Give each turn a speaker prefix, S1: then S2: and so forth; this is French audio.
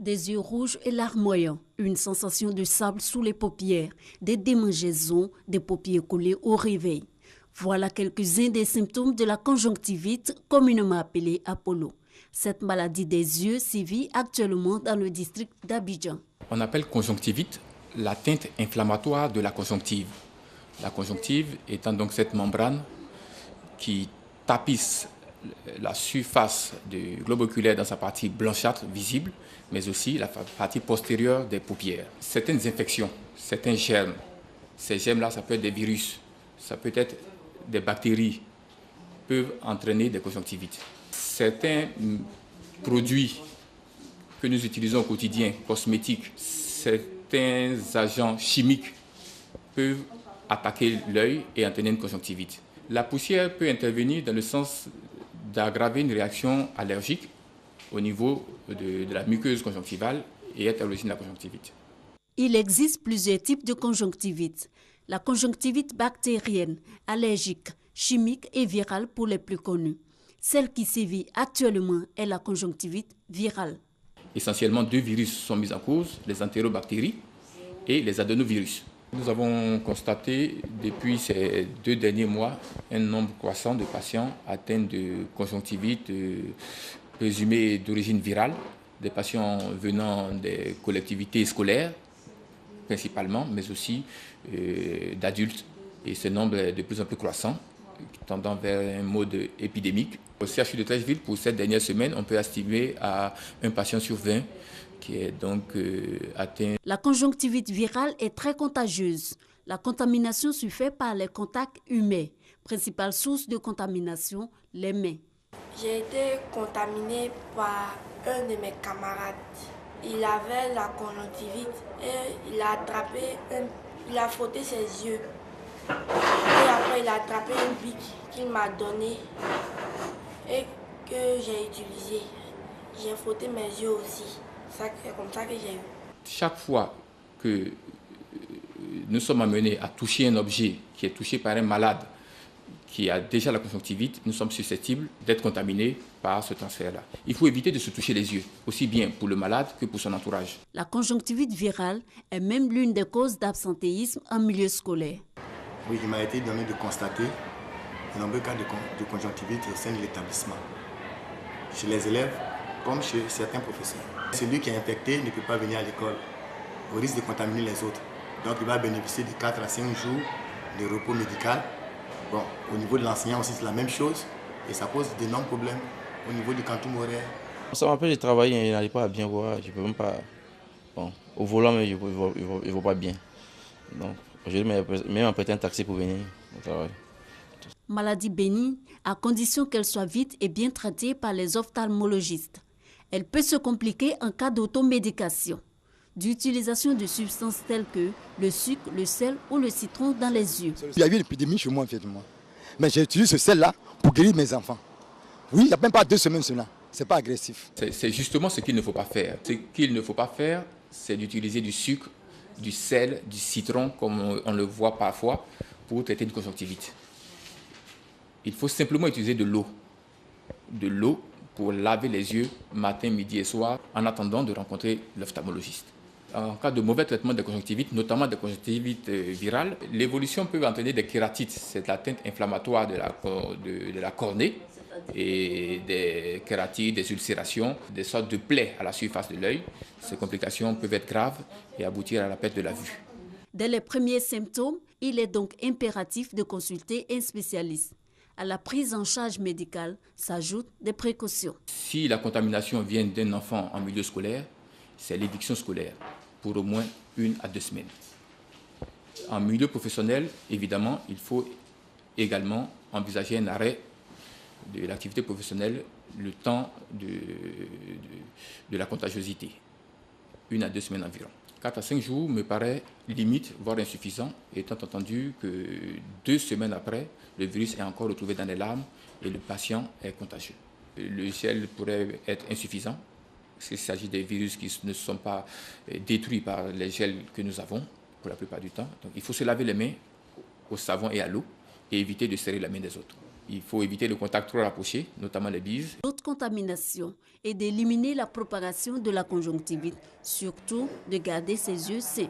S1: Des yeux rouges et larmoyants, une sensation de sable sous les paupières, des démangeaisons, des paupières collées au réveil. Voilà quelques-uns des symptômes de la conjonctivite, communément appelée Apollo. Cette maladie des yeux sévit actuellement dans le district d'Abidjan.
S2: On appelle conjonctivite l'atteinte inflammatoire de la conjonctive. La conjonctive étant donc cette membrane qui tapisse la surface du globe oculaire dans sa partie blanchâtre visible, mais aussi la partie postérieure des paupières. Certaines infections, certains germes, ces germes-là, ça peut être des virus, ça peut être des bactéries, peuvent entraîner des conjonctivites. Certains produits que nous utilisons au quotidien, cosmétiques, certains agents chimiques peuvent attaquer l'œil et entraîner une conjonctivite. La poussière peut intervenir dans le sens d'aggraver une réaction allergique au niveau de la muqueuse conjonctivale et être à l'origine de la conjonctivite.
S1: Il existe plusieurs types de conjonctivite. La conjonctivite bactérienne, allergique, chimique et virale pour les plus connus. Celle qui sévit actuellement est la conjonctivite virale.
S2: Essentiellement, deux virus sont mis en cause, les entérobactéries et les adénovirus. Nous avons constaté depuis ces 2 derniers mois un nombre croissant de patients atteints de conjonctivite présumée d'origine virale, des patients venant des collectivités scolaires principalement, mais aussi d'adultes. Et ce nombre est de plus en plus croissant, tendant vers un mode épidémique. Au CHU de Treichville, pour cette dernière semaine, on peut estimer à un patient sur 20 qui est donc atteint.
S1: La conjonctivite virale est très contagieuse. La contamination se fait par les contacts humains. Principale source de contamination, les mains.
S3: J'ai été contaminée par un de mes camarades. Il avait la conjonctivite et il a frotté ses yeux. Et après, il a attrapé une bic qu'il m'a donnée et que j'ai utilisée. J'ai frotté mes yeux aussi. C'est comme ça que j'ai eu.
S2: Chaque fois que nous sommes amenés à toucher un objet qui est touché par un malade qui a déjà la conjonctivite, nous sommes susceptibles d'être contaminés par ce transfert-là. Il faut éviter de se toucher les yeux, aussi bien pour le malade que pour son entourage.
S1: La conjonctivite virale est même l'une des causes d'absentéisme en milieu scolaire.
S4: Oui, il m'a été donné de constater de nombreux cas de conjonctivite au sein de l'établissement, chez les élèves comme chez certains professeurs. Celui qui est infecté ne peut pas venir à l'école, au risque de contaminer les autres. Donc il va bénéficier de 4 à 5 jours de repos médical. Bon, au niveau de l'enseignant aussi, c'est la même chose et ça pose d'énormes problèmes au niveau du quantum horaire.
S5: Ça m'empêche de travailler, je n'arrive pas à bien voir, je peux même pas. Bon, au volant, mais je ne vois pas bien. Donc, je vais même emprunter un taxi pour venir au travail.
S1: Maladie bénigne, à condition qu'elle soit vite et bien traitée par les ophtalmologistes. Elle peut se compliquer en cas d'automédication, d'utilisation de substances telles que le sucre, le sel ou le citron dans les yeux.
S6: Il y a eu une épidémie chez moi, en fait, mais j'ai utilisé ce sel-là pour guérir mes enfants. Oui, il n'y a même pas 2 semaines cela. Ce n'est pas agressif.
S2: C'est justement ce qu'il ne faut pas faire. Ce qu'il ne faut pas faire, c'est d'utiliser du sucre, du sel, du citron, comme on le voit parfois, pour traiter une conjonctivite. Il faut simplement utiliser de l'eau. De l'eau pour laver les yeux matin, midi et soir, en attendant de rencontrer l'ophtalmologiste. En cas de mauvais traitement des conjonctivites, notamment des conjonctivites virales, l'évolution peut entraîner des kératites, c'est l'atteinte inflammatoire de la cornée, et des kératites, des ulcérations, des sortes de plaies à la surface de l'œil. Ces complications peuvent être graves et aboutir à la perte de la vue.
S1: Dès les premiers symptômes, il est donc impératif de consulter un spécialiste. À la prise en charge médicale s'ajoutent des précautions.
S2: Si la contamination vient d'un enfant en milieu scolaire, c'est l'éviction scolaire pour au moins 1 à 2 semaines. En milieu professionnel, évidemment, il faut également envisager un arrêt de l'activité professionnelle le temps de la contagiosité, 1 à 2 semaines environ. 4 à 5 jours me paraît limite, voire insuffisant, étant entendu que 2 semaines après, le virus est encore retrouvé dans les larmes et le patient est contagieux. Le gel pourrait être insuffisant, parce qu'il s'agit des virus qui ne sont pas détruits par les gels que nous avons, pour la plupart du temps. Donc il faut se laver les mains au savon et à l'eau et éviter de serrer la main des autres. Il faut éviter le contact trop rapproché, notamment les bises.
S1: L'autre contamination est d'éliminer la propagation de la conjonctivite, surtout de garder ses yeux sains.